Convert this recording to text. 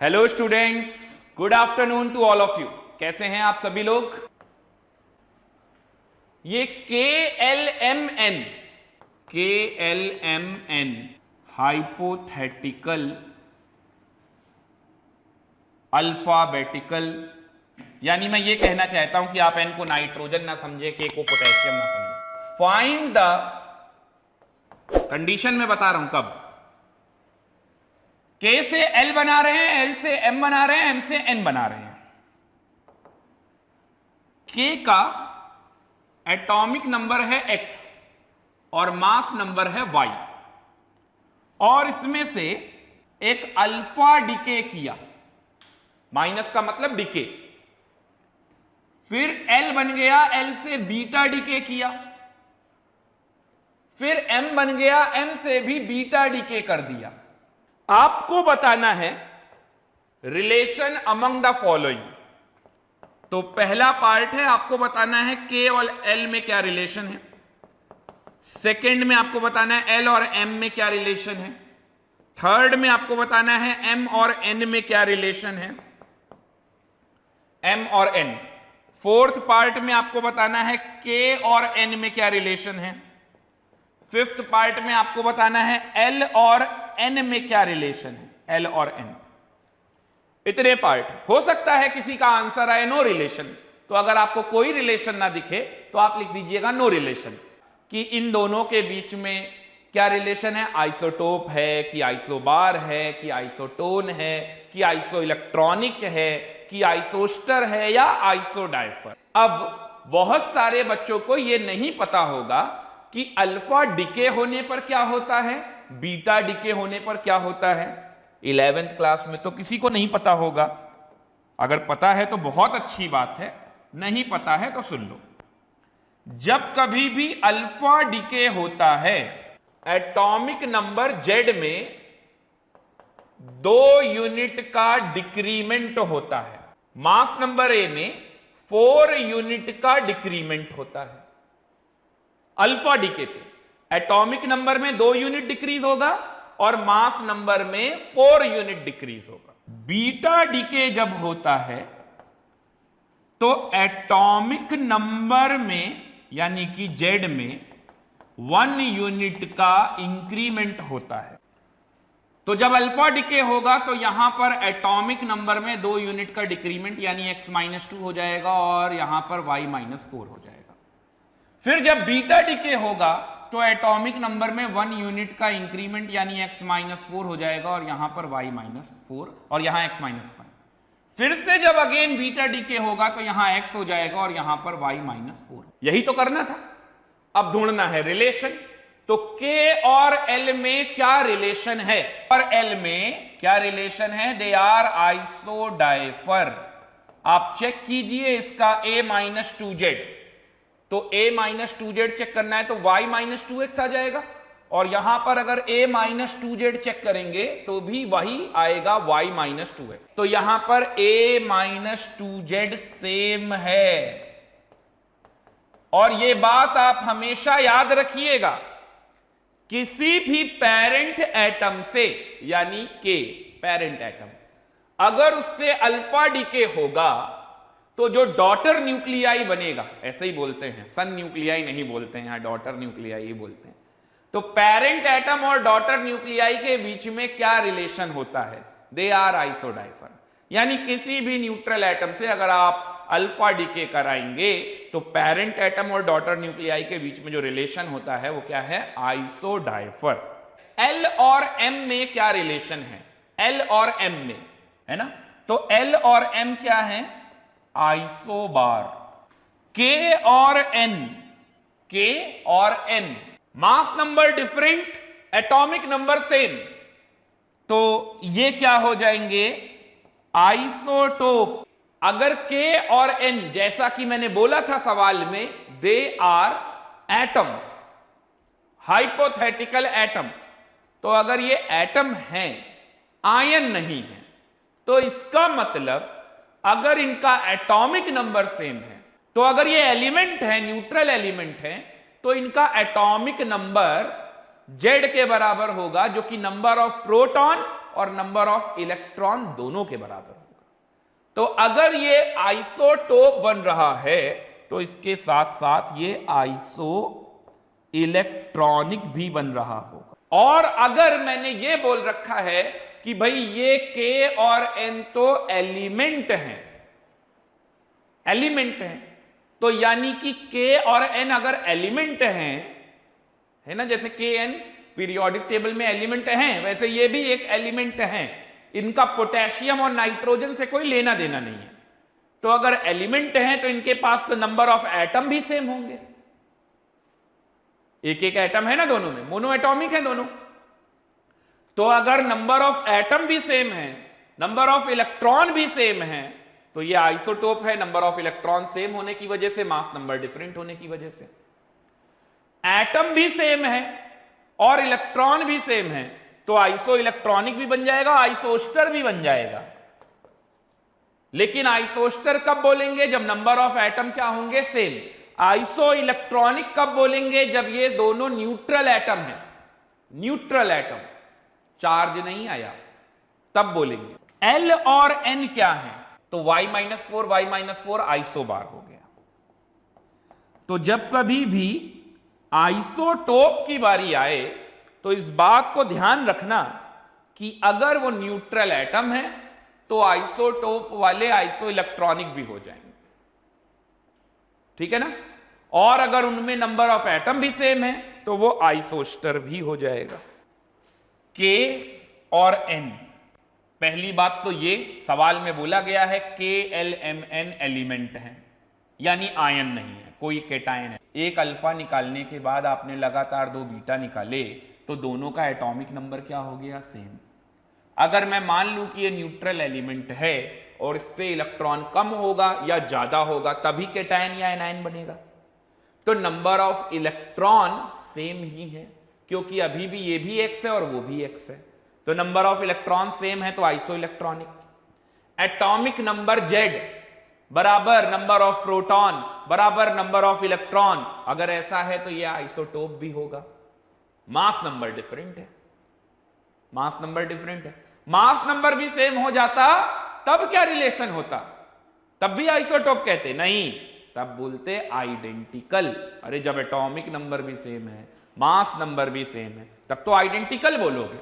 Hello students, good afternoon to all of you. कैसे हैं आप सभी लोग? ये KLMN हाइपोथेटिकल अल्फाबेटिकल, यानी मैं ये कहना चाहता हूं कि आप N को नाइट्रोजन ना समझे, K को पोटेशियम ना समझे। फाइंड द कंडीशन में बता रहा हूं कब। K से L बना रहे हैं, L से M बना रहे हैं, M से N बना रहे हैं। K का एटॉमिक नंबर है X और मास नंबर है Y, और इसमें से एक अल्फा डिके किया, माइनस का मतलब डिके। फिर L बन गया, L से बीटा डिके किया, फिर M बन गया, M से भी बीटा डिके कर दिया। आपको बताना है रिलेशन अमंग द फॉलोइंग। तो पहला पार्ट है, आपको बताना है K और L में क्या रिलेशन है। सेकंड में आपको बताना है L और M में क्या रिलेशन है। थर्ड में आपको बताना है M और N में क्या रिलेशन है, M और N। फोर्थ पार्ट में आपको बताना है K और N में क्या रिलेशन है। फिफ्थ पार्ट में आपको बताना है L और N में क्या रिलेशन है, L और N। इतने पार्ट। हो सकता है किसी का आंसर आए नो रिलेशन, तो अगर आपको कोई रिलेशन ना दिखे तो आप लिख दीजिएगा नो रिलेशन, कि इन दोनों के बीच में क्या रिलेशन है, आइसोटोप है कि आइसोबार है कि आइसोटोन है कि आइसो इलेक्ट्रॉनिक है कि आइसोस्टर है या आइसोडाइफर। अब बहुत सारे बच्चों को यह नहीं पता होगा कि अल्फा डिके होने पर क्या होता है, बीटा डिके होने पर क्या होता है। 11th क्लास में तो किसी को नहीं पता होगा। अगर पता है तो बहुत अच्छी बात है, नहीं पता है तो सुन लो। जब कभी भी अल्फा डिके होता है, एटॉमिक नंबर Z में 2 यूनिट का डिक्रीमेंट होता है, मास नंबर A में 4 यूनिट का डिक्रीमेंट होता है। अल्फा डिके पे एटॉमिक नंबर में 2 यूनिट डिक्रीज होगा और मास नंबर में 4 यूनिट डिक्रीज होगा। बीटा डिके जब होता है तो एटॉमिक नंबर में यानी कि Z में 1 यूनिट का इंक्रीमेंट होता है। तो जब अल्फा डिके होगा तो यहां पर एटॉमिक नंबर में 2 यूनिट का डिक्रीमेंट यानी x-2 हो जाएगा और यहां पर y-4 हो जाएगा। फिर जब बीटा डिके होगा तो एटॉमिक नंबर में 1 यूनिट का इंक्रीमेंट यानी x-4 हो जाएगा और यहां पर y-4 और यहां x-5। फिर से जब अगेन बीटा डिके होगा तो यहां x हो जाएगा और यहां पर y-4। यही तो करना था। अब ढूंढना है रिलेशन। तो K और L में क्या रिलेशन है, और L में क्या रिलेशन है, दे आर आइसोडाइफर। आप चेक कीजिए इसका A-2Z। तो A-2Z चेक करना है तो y-2x आ जाएगा, और यहां पर अगर A-2Z चेक करेंगे तो भी वही आएगा y-2x। तो यहां पर A-2Z सेम है। और ये बात आप हमेशा याद रखिएगा, किसी भी पेरेंट एटम से यानी K पेरेंट एटम, अगर उससे अल्फा डिके होगा तो जो डॉटर न्यूक्लियाई बनेगा, ऐसे ही बोलते हैं, सन न्यूक्लियाई नहीं बोलते हैं, डॉटर न्यूक्लियाई ही बोलते हैं। तो पेरेंट एटम और डॉटर न्यूक्लियाई के बीच में क्या रिलेशन होता है, दे आर आइसोडाइफर। यानी किसी भी न्यूट्रल एटम से अगर आप अल्फा डिके कराएंगे तो पेरेंट एटम और डॉटर न्यूक्लियाई के बीच में जो रिलेशन होता है वो क्या है, आइसोडाइफर। L और M में क्या रिलेशन है, L और M में, है ना। तो L और M क्या है, आइसोबार। K और N, K और N mass number different, atomic number same, तो ये क्या हो जाएंगे, आइसोटोप। अगर K और N जैसा कि मैंने बोला था सवाल में, they are atom, hypothetical atom, तो अगर ये एटम है, आयन नहीं है, तो इसका मतलब अगर इनका एटॉमिक नंबर सेम है, तो अगर ये एलिमेंट है, न्यूट्रल एलिमेंट है, तो इनका एटॉमिक नंबर Z के बराबर होगा, जो कि नंबर ऑफ प्रोटॉन और नंबर ऑफ इलेक्ट्रॉन दोनों के बराबर होगा। तो अगर ये आइसोटोप बन रहा है तो इसके साथ साथ ये आइसो इलेक्ट्रॉनिक भी बन रहा होगा। और अगर मैंने ये बोल रखा है कि भाई ये K और N तो एलिमेंट हैं, एलिमेंट हैं, तो यानी कि K और N अगर एलिमेंट हैं, है ना, जैसे Kn पीरियोडिक टेबल में एलिमेंट हैं, वैसे ये भी एक एलिमेंट हैं। इनका पोटेशियम और नाइट्रोजन से कोई लेना देना नहीं है। तो अगर एलिमेंट हैं तो इनके पास तो नंबर ऑफ एटम भी सेम होंगे। एक एक एटम है ना दोनों में, मोनो एटॉमिक है दोनों। तो अगर नंबर ऑफ एटम भी सेम है, नंबर ऑफ इलेक्ट्रॉन भी सेम है, तो ये आइसोटोप है। नंबर ऑफ इलेक्ट्रॉन सेम होने की वजह से, मास नंबर डिफरेंट होने की वजह से। एटम भी सेम है और इलेक्ट्रॉन भी सेम है, तो आइसो इलेक्ट्रॉनिक भी बन जाएगा, आइसोस्टर भी बन जाएगा। लेकिन आइसोस्टर कब बोलेंगे? जब नंबर ऑफ एटम क्या होंगे? सेम। आइसो इलेक्ट्रॉनिक कब बोलेंगे? जब ये दोनों न्यूट्रल एटम है, न्यूट्रल एटम, चार्ज नहीं आया, तब बोलेंगे। L और N क्या है? तो Y-4 Y-4 आइसो बार हो गया। तो जब कभी भी आइसोटोप की बारी आए तो इस बात को ध्यान रखना कि अगर वो न्यूट्रल एटम है तो आइसोटोप वाले आइसो इलेक्ट्रॉनिक भी हो जाएंगे, ठीक है ना। और अगर उनमें नंबर ऑफ एटम भी सेम है तो वो आइसोस्टर भी हो जाएगा। K और N, पहली बात तो ये सवाल में बोला गया है KLMN एलिमेंट है, यानी आयन नहीं है, कोई केटायन है। एक अल्फा निकालने के बाद आपने लगातार 2 बीटा निकाले तो दोनों का एटॉमिक नंबर क्या हो गया? सेम। अगर मैं मान लूं कि ये न्यूट्रल एलिमेंट है और इससे इलेक्ट्रॉन कम होगा या ज्यादा होगा तभी केटायन या एनायन बनेगा, तो नंबर ऑफ इलेक्ट्रॉन सेम ही है, क्योंकि अभी भी ये भी x है और वो भी x है, तो नंबर ऑफ इलेक्ट्रॉन सेम है, तो iso electronic. Atomic number Z बराबर नंबर ऑफ प्रोटॉन बराबर नंबर ऑफ इलेक्ट्रॉन, अगर ऐसा है तो यह आइसोटोप भी होगा। मास नंबर डिफरेंट है, मास नंबर डिफरेंट है। मास नंबर भी सेम हो जाता तब क्या रिलेशन होता? तब भी आइसोटोप कहते? नहीं, तब बोलते आइडेंटिकल। अरे जब एटॉमिक नंबर भी सेम है, मास नंबर भी सेम है, तब तो आइडेंटिकल बोलोगे।